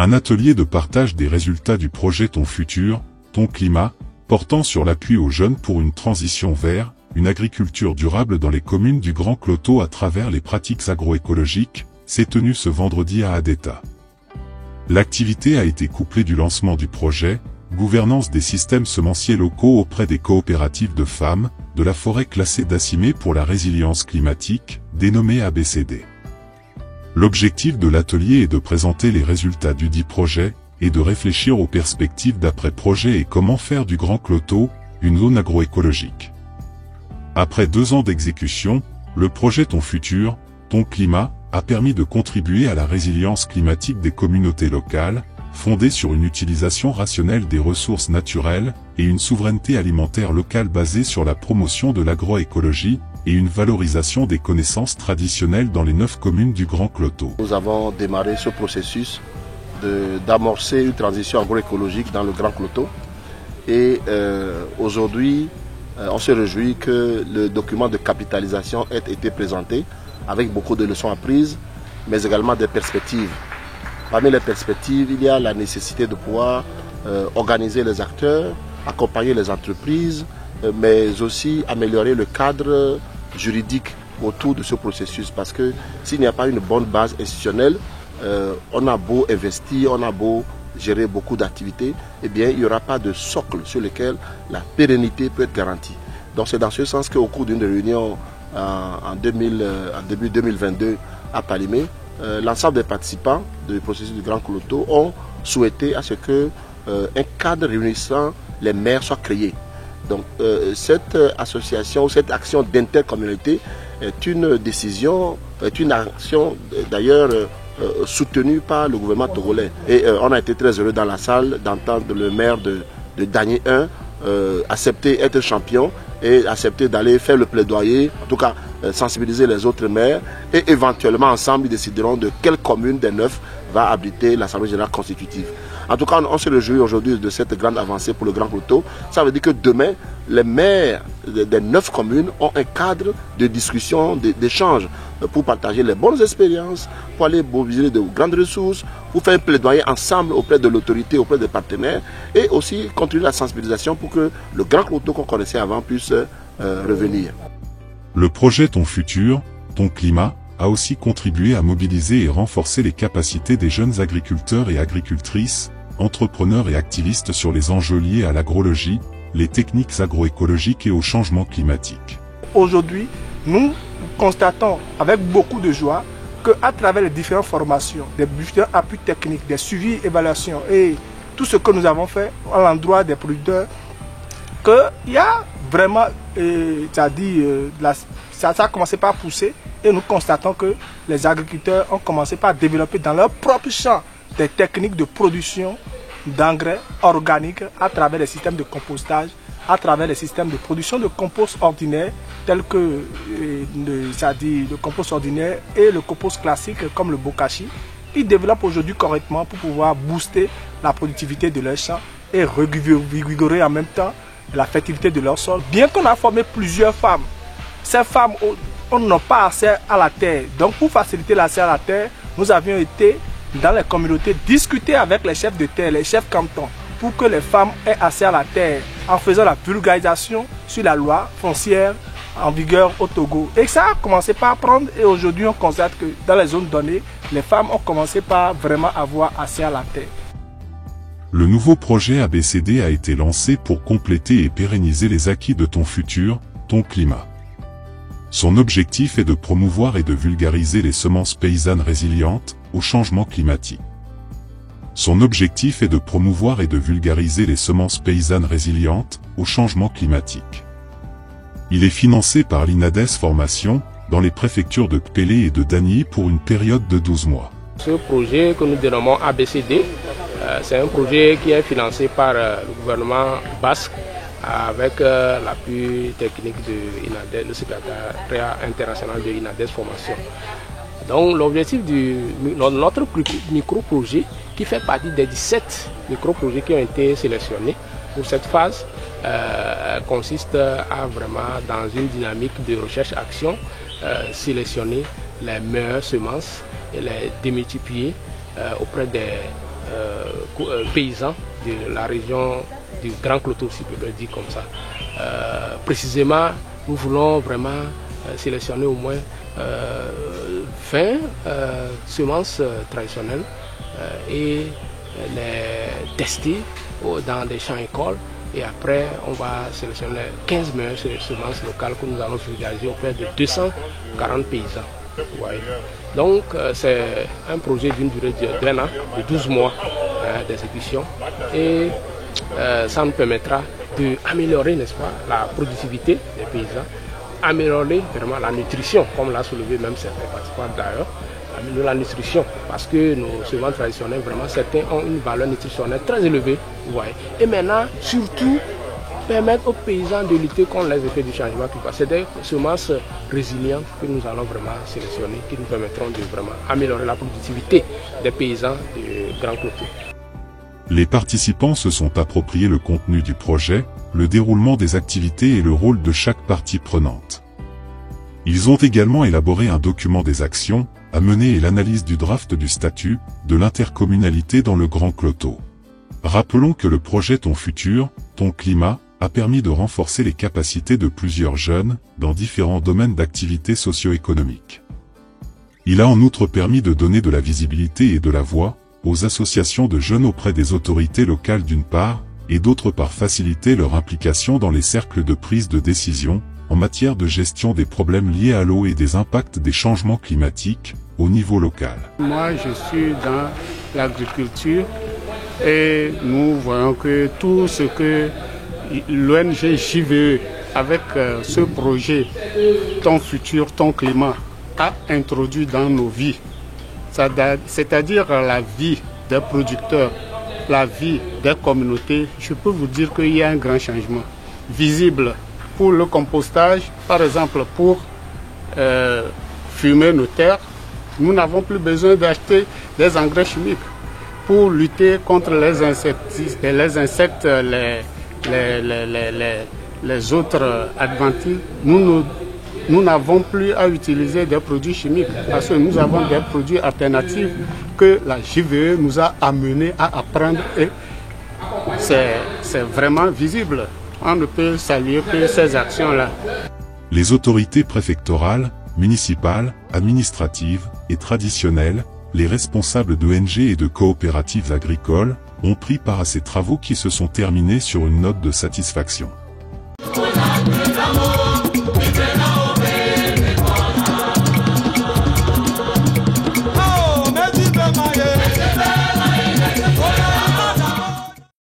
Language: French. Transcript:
Un atelier de partage des résultats du projet Ton Futur, Ton Climat, portant sur l'appui aux jeunes pour une transition vers une agriculture durable dans les communes du Grand Cloto à travers les pratiques agroécologiques, s'est tenu ce vendredi à Adeta. L'activité a été couplée du lancement du projet, gouvernance des systèmes semenciers locaux auprès des coopératives de femmes, de la forêt classée d'Acimé pour la résilience climatique, dénommée ABCD. L'objectif de l'atelier est de présenter les résultats du dit projet, et de réfléchir aux perspectives d'après-projet et comment faire du Grand Cloto une zone agroécologique. Après 2 ans d'exécution, le projet Ton Futur, Ton Climat, a permis de contribuer à la résilience climatique des communautés locales, fondée sur une utilisation rationnelle des ressources naturelles et une souveraineté alimentaire locale basée sur la promotion de l'agroécologie et une valorisation des connaissances traditionnelles dans les 9 communes du Grand Cloto. Nous avons démarré ce processus d'amorcer une transition agroécologique dans le Grand Cloto et aujourd'hui on se réjouit que le document de capitalisation ait été présenté avec beaucoup de leçons apprises, mais également des perspectives. Parmi les perspectives, il y a la nécessité de pouvoir organiser les acteurs, accompagner les entreprises, mais aussi améliorer le cadre juridique autour de ce processus. Parce que s'il n'y a pas une bonne base institutionnelle, on a beau investir, on a beau gérer beaucoup d'activités, eh bien il n'y aura pas de socle sur lequel la pérennité peut être garantie. Donc c'est dans ce sens qu'au cours d'une réunion en début 2022 à Palimé, l'ensemble des participants du processus du Grand Cloto ont souhaité à ce que un cadre réunissant les maires soit créé. Donc cette association, cette action d'intercommunalité est une décision, est une action d'ailleurs soutenue par le gouvernement togolais. Et on a été très heureux dans la salle d'entendre le maire de Dagny 1 accepter être champion et accepter d'aller faire le plaidoyer, en tout cas sensibiliser les autres maires et éventuellement ensemble ils décideront de quelle commune des 9 va abriter l'Assemblée générale constitutive. En tout cas, on se réjouit aujourd'hui de cette grande avancée pour le Grand Cloto. Ça veut dire que demain, les maires des 9 communes ont un cadre de discussion, d'échange pour partager les bonnes expériences, pour aller mobiliser de grandes ressources, pour faire un plaidoyer ensemble auprès de l'autorité, auprès des partenaires et aussi contribuer à la sensibilisation pour que le Grand Cloto qu'on connaissait avant puisse revenir. Le projet Ton Futur, Ton Climat a aussi contribué à mobiliser et renforcer les capacités des jeunes agriculteurs et agricultrices, entrepreneurs et activistes sur les enjeux liés à l'agrologie, les techniques agroécologiques et au changement climatique. Aujourd'hui, nous constatons avec beaucoup de joie qu'à travers les différentes formations, des différents appuis techniques, des suivis, évaluations et tout ce que nous avons fait à l'endroit des producteurs, qu'il y a vraiment, ça a commencé par pousser et nous constatons que les agriculteurs ont commencé par développer dans leur propre champ des techniques de production d'engrais organiques à travers les systèmes de compostage, à travers les systèmes de production de compost ordinaire tels que le compost ordinaire et le compost classique comme le bokashi. Ils développent aujourd'hui correctement pour pouvoir booster la productivité de leur champ et revigorer en même temps la fertilité de leur sol. Bien qu'on a formé plusieurs femmes, ces femmes n'ont pas accès à la terre. Donc pour faciliter l'accès à la terre, nous avions été dans les communautés discuter avec les chefs de terre, les chefs cantons, pour que les femmes aient accès à la terre en faisant la vulgarisation sur la loi foncière en vigueur au Togo. Et ça a commencé par prendre et aujourd'hui on constate que dans les zones données, les femmes ont commencé par vraiment avoir accès à la terre. Le nouveau projet ABCD a été lancé pour compléter et pérenniser les acquis de Ton Futur, Ton Climat. Son objectif est de promouvoir et de vulgariser les semences paysannes résilientes au changement climatique. Son objectif est de promouvoir et de vulgariser les semences paysannes résilientes au changement climatique. Il est financé par l'INADES Formation dans les préfectures de Kpélé et de Dagny pour une période de 12 mois. Ce projet que nous dénommons ABCD, c'est un projet qui est financé par le gouvernement basque avec l'appui technique de INADES, le secrétariat international de INADES Formation. Donc l'objectif de notre micro-projet, qui fait partie des 17 micro-projets qui ont été sélectionnés pour cette phase, consiste à vraiment, dans une dynamique de recherche-action, sélectionner les meilleures semences et les démultiplier auprès des paysans de la région du Grand Cloto, si je peux le dire comme ça. Précisément, nous voulons vraiment sélectionner au moins 20 semences traditionnelles et les tester dans des champs écoles. Et après, on va sélectionner 15 meilleures semences locales que nous allons vulgariser auprès de 240 paysans. Ouais. Donc, c'est un projet d'une durée d'1 an, de 12 mois d'exécution. Et ça nous permettra d'améliorer, n'est-ce pas, la productivité des paysans, améliorer vraiment la nutrition, comme l'a soulevé même certains participants d'ailleurs, améliorer la nutrition, parce que nos semences traditionnelles, vraiment, certains ont une valeur nutritionnelle très élevée. Ouais. Et maintenant, surtout, permettre aux paysans de lutter contre les effets du changement climatique. C'est des semences résilientes que nous allons vraiment sélectionner, qui nous permettront de vraiment améliorer la productivité des paysans du Grand Cloto. Les participants se sont appropriés le contenu du projet, le déroulement des activités et le rôle de chaque partie prenante. Ils ont également élaboré un document des actions à mener et l'analyse du draft du statut de l'intercommunalité dans le Grand Cloto. Rappelons que le projet Ton Futur, Ton Climat a permis de renforcer les capacités de plusieurs jeunes dans différents domaines d'activité socio-économique. Il a en outre permis de donner de la visibilité et de la voix aux associations de jeunes auprès des autorités locales d'une part, et d'autre part faciliter leur implication dans les cercles de prise de décision, en matière de gestion des problèmes liés à l'eau et des impacts des changements climatiques, au niveau local. Moi, je suis dans l'agriculture et nous voyons que tout ce que l'ONG JVE, avec ce projet Ton Futur, Ton Climat, a introduit dans nos vies, c'est-à-dire la vie des producteurs, la vie des communautés, je peux vous dire qu'il y a un grand changement visible pour le compostage. Par exemple, pour fumer nos terres, nous n'avons plus besoin d'acheter des engrais chimiques. Pour lutter contre les insectes, les autres adventices, nous n'avons plus à utiliser des produits chimiques parce que nous avons des produits alternatifs que la JVE nous a amenés à apprendre et c'est vraiment visible. On ne peut saluer que ces actions-là. Les autorités préfectorales, municipales, administratives et traditionnelles, les responsables d'ONG et de coopératives agricoles, ont pris part à ces travaux qui se sont terminés sur une note de satisfaction.